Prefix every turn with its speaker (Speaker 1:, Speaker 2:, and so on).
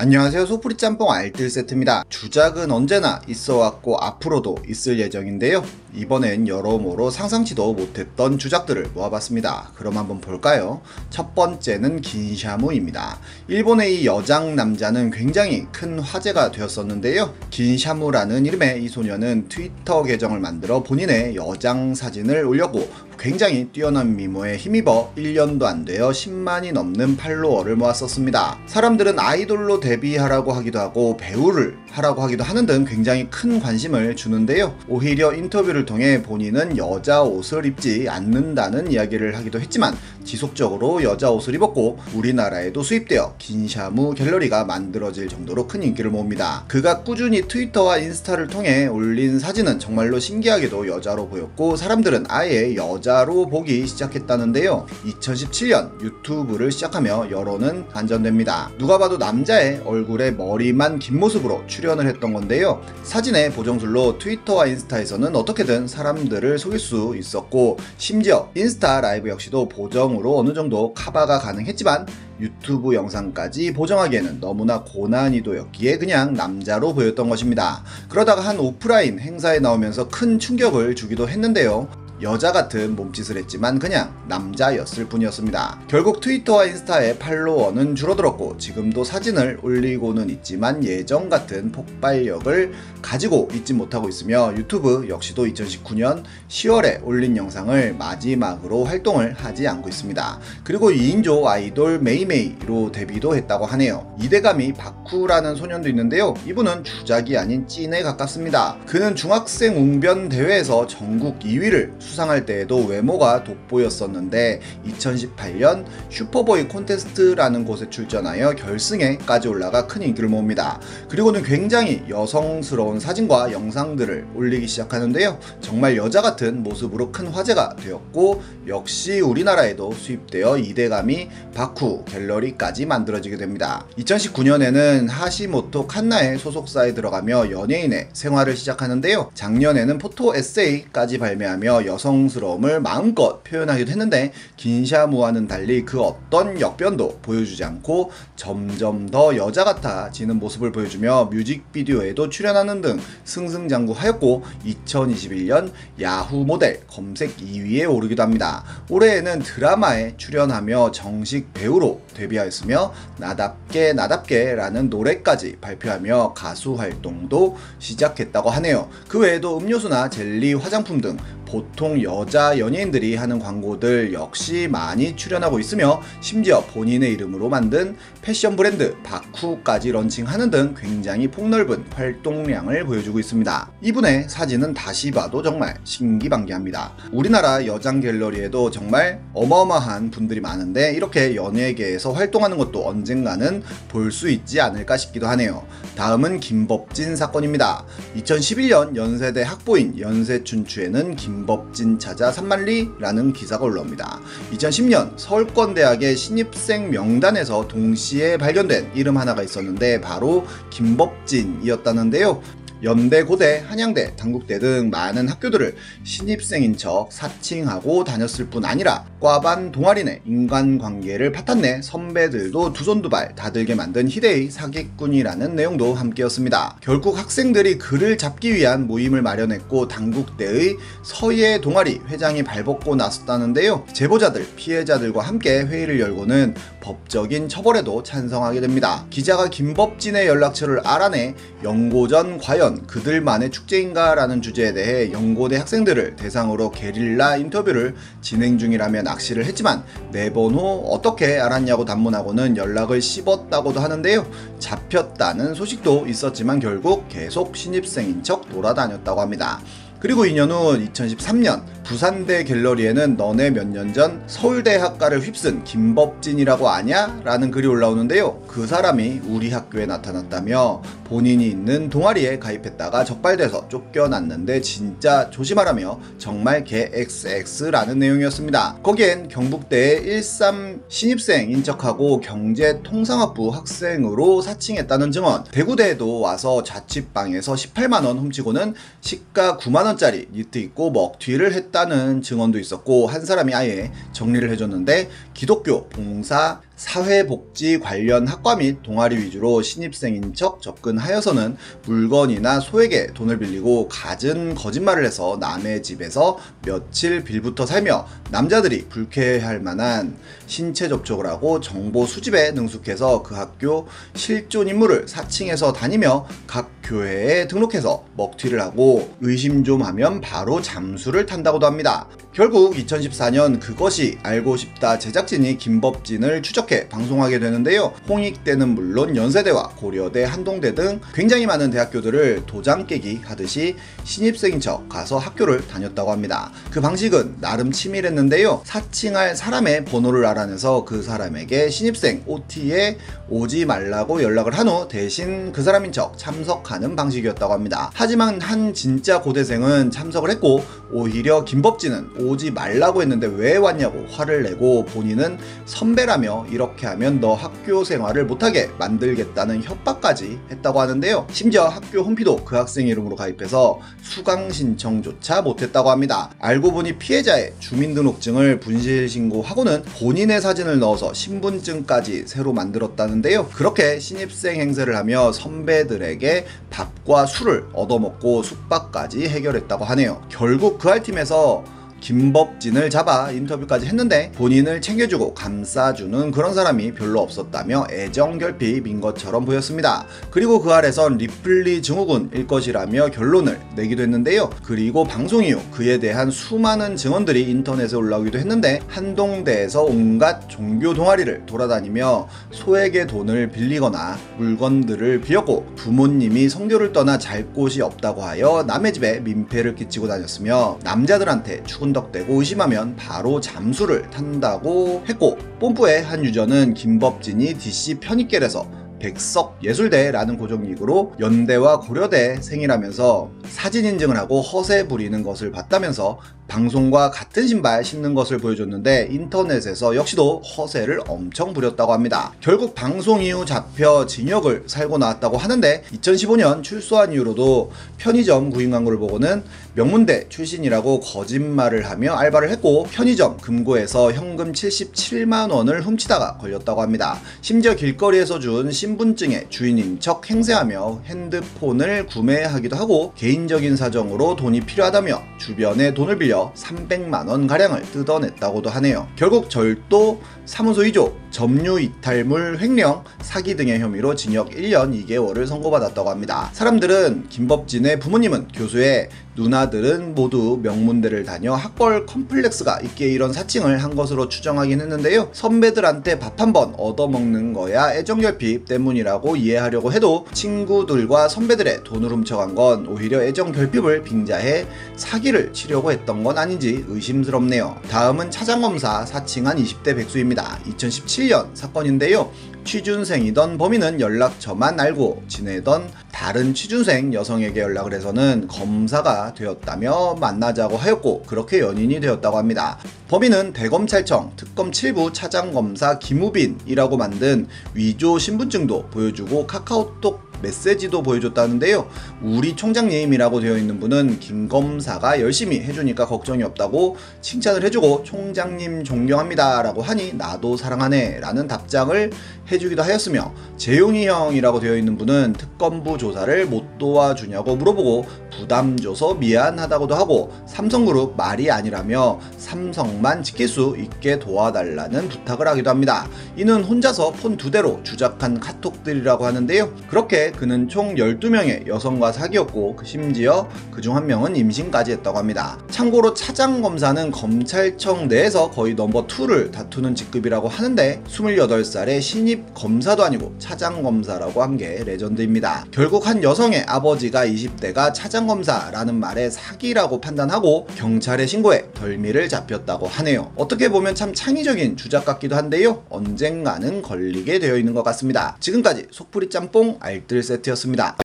Speaker 1: 안녕하세요, 소프리 짬뽕 알뜰 세트입니다. 주작은 언제나 있어왔고 앞으로도 있을 예정인데요. 이번엔 여러모로 상상치도 못했던 주작들을 모아봤습니다. 그럼 한번 볼까요? 첫 번째는 긴샤무입니다. 일본의 이 여장 남자는 굉장히 큰 화제가 되었었는데요. 긴샤무라는 이름의 이 소녀는 트위터 계정을 만들어 본인의 여장 사진을 올렸고 굉장히 뛰어난 미모에 힘입어 1년도 안 되어 10만이 넘는 팔로워를 모았었습니다. 사람들은 아이돌로 데뷔하라고 하기도 하고 배우를 하라고 하기도 하는 등 굉장히 큰 관심을 주는데요. 오히려 인터뷰를 통해 본인은 여자 옷을 입지 않는다는 이야기를 하기도 했지만 지속적으로 여자 옷을 입었고 우리나라에도 수입되어 긴샤무 갤러리가 만들어질 정도로 큰 인기를 모읍니다. 그가 꾸준히 트위터와 인스타를 통해 올린 사진은 정말로 신기하게도 여자로 보였고 사람들은 아예 여자로 보기 시작했다는데요. 2017년 유튜브를 시작하며 여론은 반전됩니다. 누가 봐도 남자의 얼굴에 머리만 긴 모습으로 출연을 했던 건데요. 사진의 보정술로 트위터와 인스타에서는 어떻게든 사람들을 속일 수 있었고 심지어 인스타 라이브 역시도 보정으로 어느 정도 커버가 가능했지만 유튜브 영상까지 보정하기에는 너무나 고난이도였기에 그냥 남자로 보였던 것입니다. 그러다가 한 오프라인 행사에 나오면서 큰 충격을 주기도 했는데요. 여자 같은 몸짓을 했지만 그냥 남자였을 뿐이었습니다. 결국 트위터와 인스타의 팔로워는 줄어들었고 지금도 사진을 올리고는 있지만 예전 같은 폭발력을 가지고 있지 못하고 있으며 유튜브 역시도 2019년 10월에 올린 영상을 마지막으로 활동을 하지 않고 있습니다. 그리고 2인조 아이돌 메이메이로 데뷔도 했다고 하네요. 이대감이 바쿠라는 소년도 있는데요. 이분은 주작이 아닌 찐에 가깝습니다. 그는 중학생 웅변 대회에서 전국 2위를 수상할 때에도 외모가 돋보였었는데 2018년 슈퍼보이 콘테스트라는 곳에 출전하여 결승에까지 올라가 큰 인기를 모읍니다. 그리고는 굉장히 여성스러운 사진과 영상들을 올리기 시작하는데요. 정말 여자 같은 모습으로 큰 화제가 되었고 역시 우리나라에도 수입되어 이대감이 바쿠 갤러리까지 만들어지게 됩니다. 2019년에는 하시모토 칸나의 소속사에 들어가며 연예인의 생활을 시작하는데요. 작년에는 포토 에세이까지 발매하며 여성스러움을 마음껏 표현하기도 했는데 긴샤무와는 달리 그 어떤 역변도 보여주지 않고 점점 더 여자 같아지는 모습을 보여주며 뮤직비디오에도 출연하는 등 승승장구하였고 2021년 야후 모델 검색 2위에 오르기도 합니다. 올해에는 드라마에 출연하며 정식 배우로 데뷔하였으며 나답게 나답게 라는 노래까지 발표하며 가수 활동도 시작했다고 하네요. 그 외에도 음료수나 젤리, 화장품 등 보통 여자 연예인들이 하는 광고들 역시 많이 출연하고 있으며 심지어 본인의 이름으로 만든 패션 브랜드 바쿠까지 런칭하는 등 굉장히 폭넓은 활동량을 보여주고 있습니다. 이분의 사진은 다시 봐도 정말 신기반기합니다. 우리나라 여장 갤러리에도 정말 어마어마한 분들이 많은데 이렇게 연예계에서 활동하는 것도 언젠가는 볼 수 있지 않을까 싶기도 하네요. 다음은 김법진 사건입니다. 2011년 연세대 학부인 연세춘추에는 김법진 찾아 산만리라는 기사가 올라옵니다. 2010년 서울권대학의 신입생 명단에서 동시에 발견된 이름 하나가 있었는데 바로 김법진이었다는데요. 연대, 고대, 한양대, 단국대 등 많은 학교들을 신입생인 척 사칭하고 다녔을 뿐 아니라 과반 동아리 내 인간관계를 파탄내 선배들도 두 손 두 발 다들게 만든 희대의 사기꾼이라는 내용도 함께였습니다. 결국 학생들이 그를 잡기 위한 모임을 마련했고 단국대의 서예 동아리 회장이 발벗고 나섰다는데요. 제보자들, 피해자들과 함께 회의를 열고는 법적인 처벌에도 찬성하게 됩니다. 기자가 김법진의 연락처를 알아내 연고전 과연 그들만의 축제인가 라는 주제에 대해 연고대 학생들을 대상으로 게릴라 인터뷰를 진행 중이라며 낚시를 했지만 4번 후 어떻게 알았냐고 단문하고는 연락을 씹었다고도 하는데요. 잡혔다는 소식도 있었지만 결국 계속 신입생인 척 돌아다녔다고 합니다. 그리고 2년 후 2013년 부산대 갤러리에는 너네 몇 년 전 서울대학가를 휩쓴 김법진이라고 아냐? 라는 글이 올라오는데요. 그 사람이 우리 학교에 나타났다며 본인이 있는 동아리에 가입했다가 적발돼서 쫓겨났는데 진짜 조심하라며 정말 개 XX라는 내용이었습니다. 거기엔 경북대의 13 신입생인 척하고 경제통상학부 학생으로 사칭했다는 증언, 대구대에도 와서 자취방에서 18만원 훔치고는 시가 9만원 10만원짜리 니트 입고 먹튀를 했다는 증언도 있었고, 한 사람이 아예 정리를 해줬는데, 기독교, 봉사, 사회복지 관련 학과 및 동아리 위주로 신입생인 척 접근하여서는 물건이나 소액의 돈을 빌리고 갖은 거짓말을 해서 남의 집에서 며칠 빌부터 살며 남자들이 불쾌해할 만한 신체 접촉을 하고 정보 수집에 능숙해서 그 학교 실존 인물을 사칭해서 다니며 각 교회에 등록해서 먹튀를 하고 의심 좀 하면 바로 잠수를 탄다고도 합니다. 결국 2014년 그것이 알고 싶다 제작진이 김법진을 추적해 방송하게 되는데요. 홍익대는 물론 연세대와 고려대, 한동대 등 굉장히 많은 대학교들을 도장 깨기 하듯이 신입생인 척 가서 학교를 다녔다고 합니다. 그 방식은 나름 치밀했는데요. 사칭할 사람의 번호를 알아내서 그 사람에게 신입생 OT에 오지 말라고 연락을 한 후 대신 그 사람인 척 참석하는 방식이었다고 합니다. 하지만 한 진짜 고대생은 참석을 했고 오히려 김법진은 오지 말라고 했는데 왜 왔냐고 화를 내고 본인은 선배라며 이렇게 하면 너 학교 생활을 못하게 만들겠다는 협박까지 했다고 하는데요. 심지어 학교 홈피도 그 학생 이름으로 가입해서 수강 신청조차 못했다고 합니다. 알고 보니 피해자의 주민등록증을 분실신고하고는 본인의 사진을 넣어서 신분증까지 새로 만들었다는데요. 그렇게 신입생 행세를 하며 선배들에게 밥과 술을 얻어먹고 숙박까지 해결했다고 하네요. 결국 그 알팀에서 김법진을 잡아 인터뷰까지 했는데 본인을 챙겨주고 감싸주는 그런 사람이 별로 없었다며 애정결핍인 것처럼 보였습니다. 그리고 그 아래선 리플리 증후군일 것이라며 결론을 내기도 했는데요. 그리고 방송 이후 그에 대한 수많은 증언들이 인터넷에 올라오기도 했는데 한동대에서 온갖 종교 동아리를 돌아다니며 소액의 돈을 빌리거나 물건들을 빌렸고 부모님이 선교를 떠나 잘 곳이 없다고 하여 남의 집에 민폐를 끼치고 다녔으며 남자들한테 추근덕대고 의심하면 바로 잠수를 탄다고 했고, 뽐뿌의 한 유저는 김법진이 DC 편입계에서 백석예술대라는 고정익으로 연대와 고려대 생이라면서 사진 인증을 하고 허세 부리는 것을 봤다면서 방송과 같은 신발 신는 것을 보여줬는데 인터넷에서 역시도 허세를 엄청 부렸다고 합니다. 결국 방송 이후 잡혀 징역을 살고 나왔다고 하는데 2015년 출소한 이후로도 편의점 구인 광고를 보고는 명문대 출신이라고 거짓말을 하며 알바를 했고 편의점 금고에서 현금 77만원을 훔치다가 걸렸다고 합니다. 심지어 길거리에서 준 신분증의 주인인 척 행세하며 핸드폰을 구매하기도 하고 개인적인 사정으로 돈이 필요하다며 주변에 돈을 빌려 300만원 가량을 뜯어냈다고도 하네요. 결국 절도, 사무소 위조, 점유 이탈물 횡령, 사기 등의 혐의로 징역 1년 2개월을 선고받았다고 합니다. 사람들은 김법진의 부모님은 교수에 누나들은 모두 명문대를 다녀 학벌 컴플렉스가 있기에 이런 사칭을 한 것으로 추정하긴 했는데요. 선배들한테 밥 한 번 얻어먹는 거야 애정결핍 때문이라고 이해하려고 해도 친구들과 선배들의 돈을 훔쳐간 건 오히려 애정결핍을 빙자해 사기를 치려고 했던 건 아닌지 의심스럽네요. 다음은 차장검사 사칭한 20대 백수입니다. 2017년 사건인데요. 취준생이던 범인은 연락처만 알고 지내던 다른 취준생 여성에게 연락을 해서는 검사가 되었다며 만나자고 하였고 그렇게 연인이 되었다고 합니다. 범인은 대검찰청 특검 7부 차장검사 김우빈이라고 만든 위조 신분증도 보여주고 카카오톡 메시지도 보여줬다는데요. 우리 총장님이라고 되어 있는 분은 김 검사가 열심히 해주니까 걱정이 없다고 칭찬을 해주고 총장님 존경합니다 라고 하니 나도 사랑하네 라는 답장을 해주기도 하였으며 재용이 형이라고 되어 있는 분은 특검부 조사를 못 도와주냐고 물어보고 부담 줘서 미안하다고도 하고 삼성그룹 말이 아니라며 삼성만 지킬 수 있게 도와달라는 부탁을 하기도 합니다. 이는 혼자서 폰 2대로 주작한 카톡들이라고 하는데요. 그렇게 그는 총 12명의 여성과 사귀었고 심지어 그중 한 명은 임신까지 했다고 합니다. 참고로 차장검사는 검찰청 내에서 거의 넘버2를 다투는 직급이라고 하는데 28살의 신입 검사도 아니고 차장검사라고 한 게 레전드입니다. 결국 한 여성의 아버지가 20대가 차장검사라는 말에 사기라고 판단하고 경찰에 신고해 덜미를 잡혔다고 하네요. 어떻게 보면 참 창의적인 주작 같기도 한데요. 언젠가는 걸리게 되어 있는 것 같습니다. 지금까지 속풀이 짬뽕 알뜰 세트였습니다.